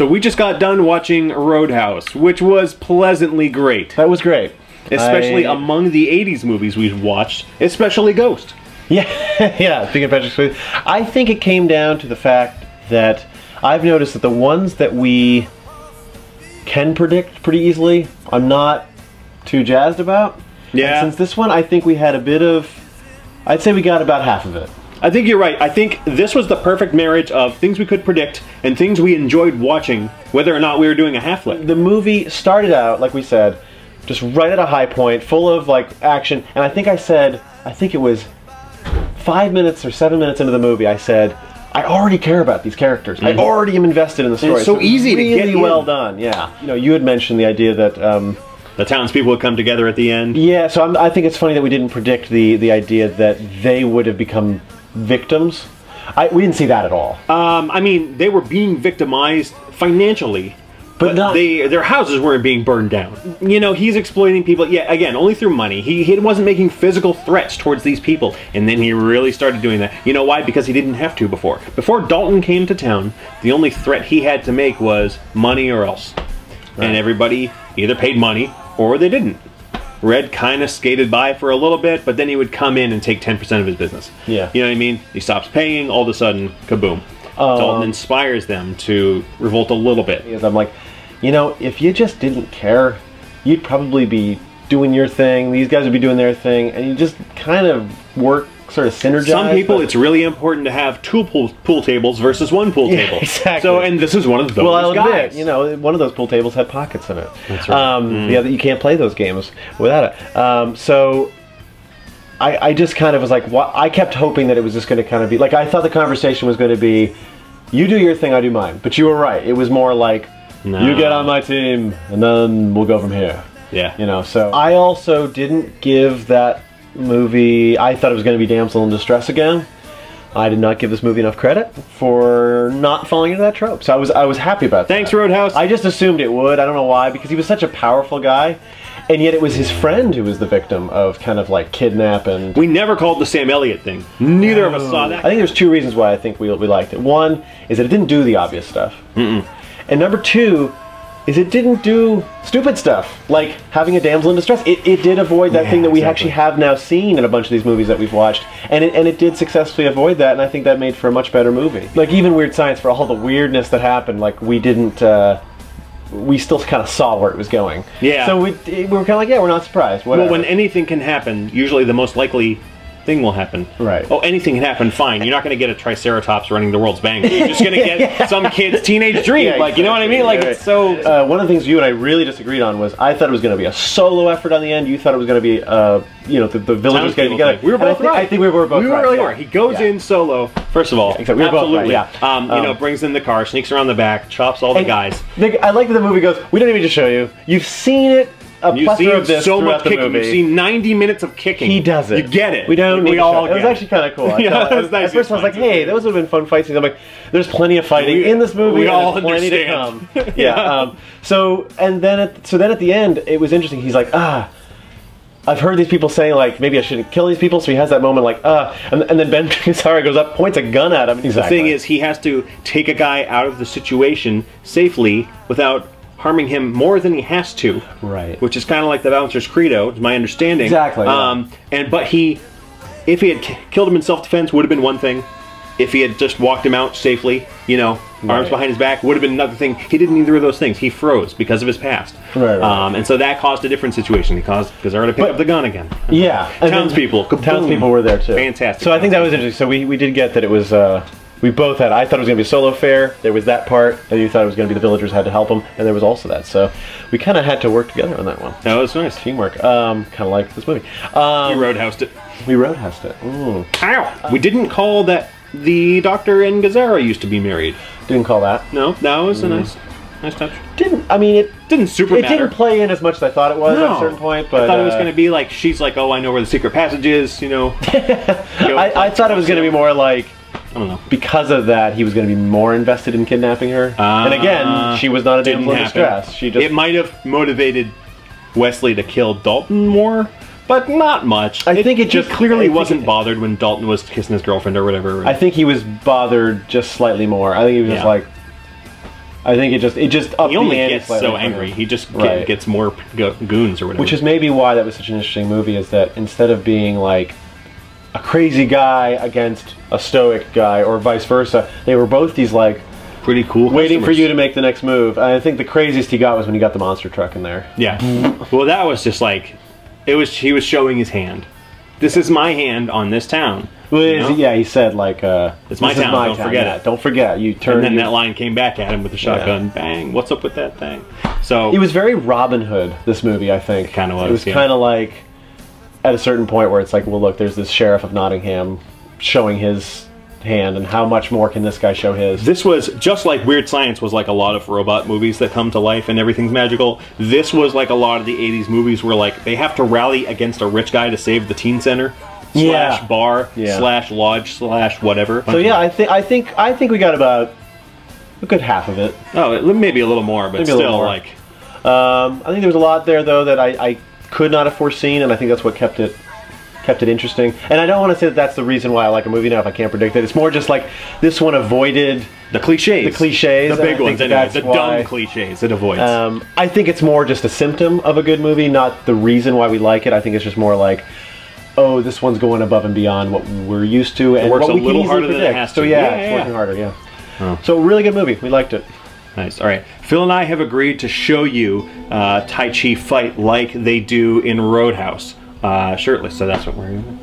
So we just got done watching Roadhouse, which was pleasantly great. That was great. Especially among the 80s movies we've watched, especially Ghost. Yeah, yeah, speaking of Patrick Swayze, I think it came down to the fact that I've noticed that the ones that we can predict pretty easily, I'm not too jazzed about. Yeah. And since this one, I think we had a bit of, I'd say we got about half of it. I think you're right. I think this was the perfect marriage of things we could predict and things we enjoyed watching, whether or not we were doing a half lick. The movie started out, like we said, just right at a high point, full of like action, and I think it was 5 minutes or 7 minutes into the movie, I said, I already care about these characters. I already am invested in the story. And it's so easy to get really well done. Yeah. You know, you had mentioned the idea that the townspeople would come together at the end. Yeah. So I think it's funny that we didn't predict the idea that they would have become victims. We didn't see that at all. I mean, they were being victimized financially. But not, their houses weren't being burned down. You know, he's exploiting people, yeah, again, only through money. He wasn't making physical threats towards these people. And then he really started doing that. You know why? Because he didn't have to before. Before Dalton came to town, the only threat he had to make was money or else. Right. And everybody either paid money or they didn't. Red kind of skated by for a little bit, but then he would come in and take 10% of his business. Yeah. You know what I mean? He stops paying, all of a sudden, kaboom. Dalton inspires them to revolt a little bit. Because I'm like, you know, if you just didn't care, you'd probably be doing your thing, these guys would be doing their thing, and you just kind of work, sort of synergize. Some people, it's really important to have two pool tables versus one pool table. Exactly. So, and this is one of those Well, I'll guys. admit, you know, one of those pool tables had pockets in it. That's right. Yeah, you can't play those games without it. So I just kind of was like, I kept hoping that it was just going to kind of be, like, I thought the conversation was going to be, you do your thing, I do mine. But you were right. It was more like, no. You get on my team, and then we'll go from here. Yeah. You know, so I also didn't give that movie, I thought it was going to be Damsel in Distress again. I did not give this movie enough credit for not falling into that trope. So I was happy about that. Thanks, Roadhouse. I just assumed it would. I don't know why, because he was such a powerful guy. And yet it was his friend who was the victim of kind of like kidnap and... We never called the Sam Elliott thing. Neither of us saw that. I think there's two reasons why I think we liked it. One is that it didn't do the obvious stuff. And number two is it didn't do stupid stuff, like having a damsel in distress. It did avoid that thing that we actually have now seen in a bunch of these movies that we've watched. And it did successfully avoid that, and I think that made for a much better movie. Like even Weird Science, for all the weirdness that happened, like we didn't... we still kind of saw where it was going. Yeah. So we were kind of like, yeah, we're not surprised. Whatever. Well, when anything can happen, usually the most likely thing will happen. Right. Oh, anything can happen, fine. You're not going to get a Triceratops running the world's bank. You're just going to get some kid's teenage dream. Yeah, like, you know what I mean? Like, it's so... one of the things you and I really disagreed on was I thought it was going to be a solo effort on the end. You thought it was going to be, you know, the villagers getting together. We were both right. I think we were both right. We really were. He goes in solo, first of all. Yeah, we were both right, you know, brings in the car, sneaks around the back, chops all the guys. I like that the movie goes, we don't even need to show you. You've seen it. You've seen so much kicking. Movie. You've seen 90 minutes of kicking. He does it. You get it. We don't. We all get it. It was actually kind of cool. Yeah, it was nice. At first, I was like, "Hey, those would have been fun fight scenes." I'm like, "There's plenty of fighting in this movie. We all plenty understand. to come." Yeah. So then at the end, it was interesting. He's like, I've heard these people saying, like, maybe I shouldn't kill these people, so he has that moment, like, and then Ben Gazzara goes up, points a gun at him. Exactly. The thing is, he has to take a guy out of the situation safely without harming him more than he has to. Right. Which is kind of like the Bouncer's credo, is my understanding. Exactly. Yeah. But if he had killed him in self-defense, would have been one thing. If he had just walked him out safely, you know, arms behind his back, would have been another thing. He didn't either of those things. He froze because of his past. Right. And so that caused a different situation. He caused Gazzara to pick up the gun again. Yeah. Townspeople were there too. Fantastic. So I think that was interesting. So we did get that it was... we both had... I thought it was going to be a solo affair. There was that part. And you thought it was going to be the villagers had to help him. And there was also that. So we kind of had to work together on that one. That was nice. Teamwork. Kind of like this movie. We roadhoused it. We roadhoused it. Ooh. Ow! We didn't call that the Doctor and Gazzara used to be married. Didn't call that. No, that was a nice touch. I mean, it didn't super matter. It didn't play in as much as I thought it was at a certain point. But I thought it was going to be like, she's like, oh, I know where the secret passage is, you know. I thought it was going to be more like, I don't know. Because of that, he was going to be more invested in kidnapping her. And again, she was not a damsel in distress. It might have motivated Wesley to kill Dalton more, but not much. I think it just clearly wasn't bothered when Dalton was kissing his girlfriend or whatever. I think he was bothered just slightly more. I think he was just like, I think it just upped He only the ante gets slightly so for him. angry. He just Right. gets more goons or whatever. Which is maybe why that was such an interesting movie, is that instead of being like a crazy guy against a stoic guy or vice versa, they were both these like pretty cool. waiting for customers. you to make the next move. I think the craziest he got was when he got the monster truck in there. Yeah. Well, that was just like, he was showing his hand. This is my hand on this town. Well, you know? yeah, he said like, It's my "This is town, my don't forget it." Don't forget. You turn. And then you- that line came back at him with the shotgun. Bang! What's up with that thing? So It was very Robin Hood, this movie, I think. It kinda was, It was yeah. kind of like, at a certain point where it's like, well, look, there's this sheriff of Nottingham showing his hand, and how much more can this guy show his? this was just like Weird Science was like a lot of robot movies that come to life and everything's magical. This was like a lot of the 80s movies where like they have to rally against a rich guy to save the teen center. Yeah. Slash bar, Yeah. slash lodge, slash whatever. So yeah, I think we got about a good half of it. Oh, maybe a little more, but Maybe a little still more. like... I think there was a lot there though that I could not have foreseen, and I think that's what kept it interesting. And I don't want to say that that's the reason why I like a movie now if I can't predict it. It's more just like this one avoided The cliches. the cliches. The and I big think ones, anyway. that's The why- dumb cliches it avoids. I think it's more just a symptom of a good movie, not the reason why we like it. I think it's just more like, oh, this one's going above and beyond what we're used to, and works what a we can little easily harder than it predict. has to. So yeah, Yeah, it's yeah, working yeah. harder. Yeah. Oh. So really good movie. We liked it. Nice. All right. Phil and I have agreed to show you Tai Chi fight like they do in Roadhouse. Shirtless, so that's what we're doing.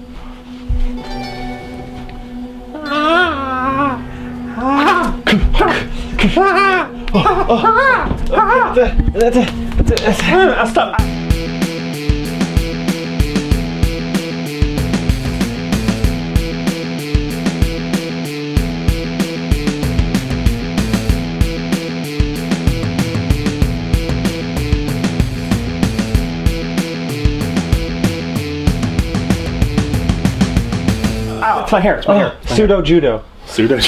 Stop. It's my hair. It's my hair. Pseudo judo. Pseudo.